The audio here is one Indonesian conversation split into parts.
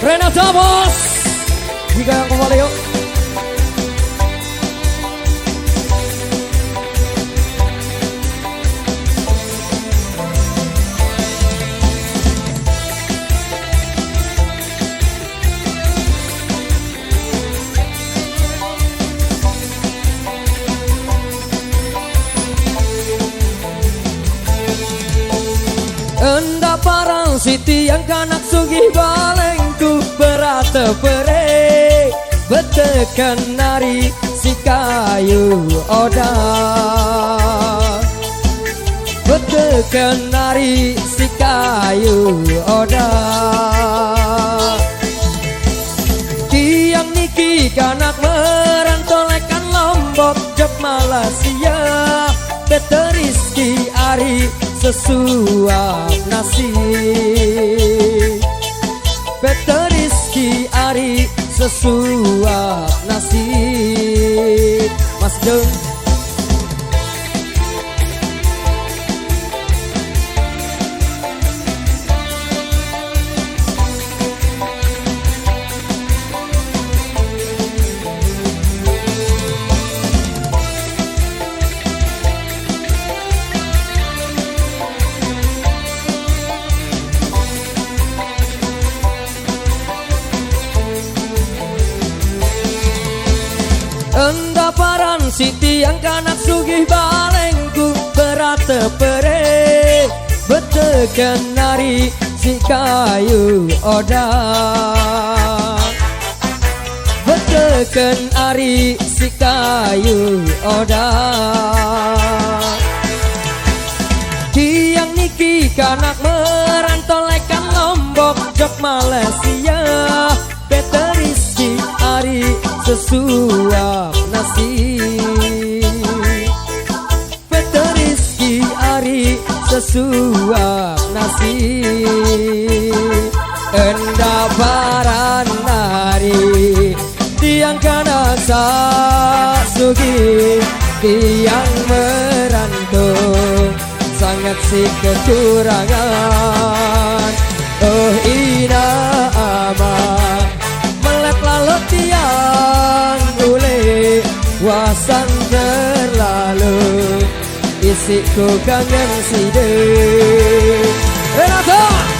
Renata bos, jika yang kembali yuk. Enda parang siti yang kanak sugih balengku berata pere betekan nari si kayu oda betekan nari si kayu oda tiang niki kanak merantolekan Lombok jok Malaysia bete Rizki Ari sesuap nasi bete Rizki Ari sesuap nasi Mas Jeng. Enda paran siti yang kanak sugih balengku berata pere betekan nari si kayu oda betekan ari si kayu oda tiang niki kanak merantolekan Lombok jok Malaysia bete Rizki Ari sesuap nasi bete Rizki Ari sesuap nasi enda paran nari tiang kanak sugi tiang merantau sangat si kecurangan oh ina amat melek lalu tiang ule wasan terlalu isiku kangen side Renata.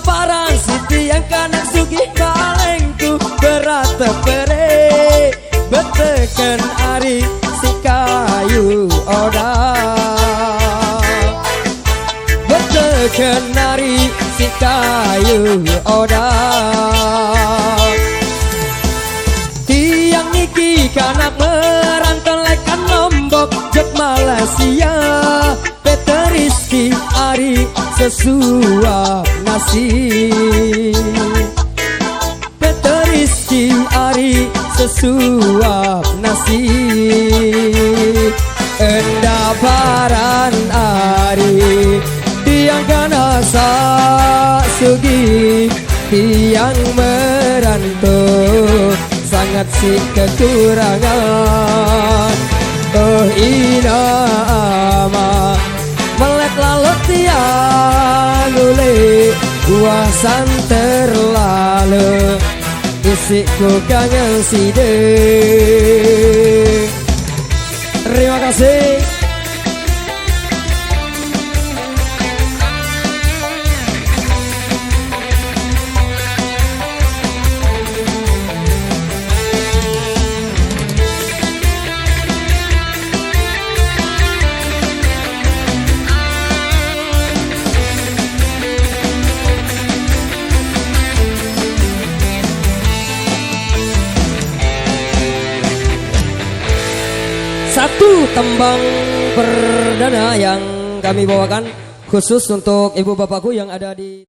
Paran siti yang kanak sugih balengku berata pere betekan ari si kayu oda betekan ari si kayu oda tiang niki kanak merantolekan Lombok jok Malaysia bete Rizki Ari sesuap nasi bete Rizki Ari sesuap nasi enda paran ari tiang kanasa sugi tiang merantau sangat si kekurangan oh ina ama melek lalu tiang ule wasan terlalu isiku kangen side. Terima kasih. Satu tembang perdana yang kami bawakan khusus untuk ibu bapakku yang ada di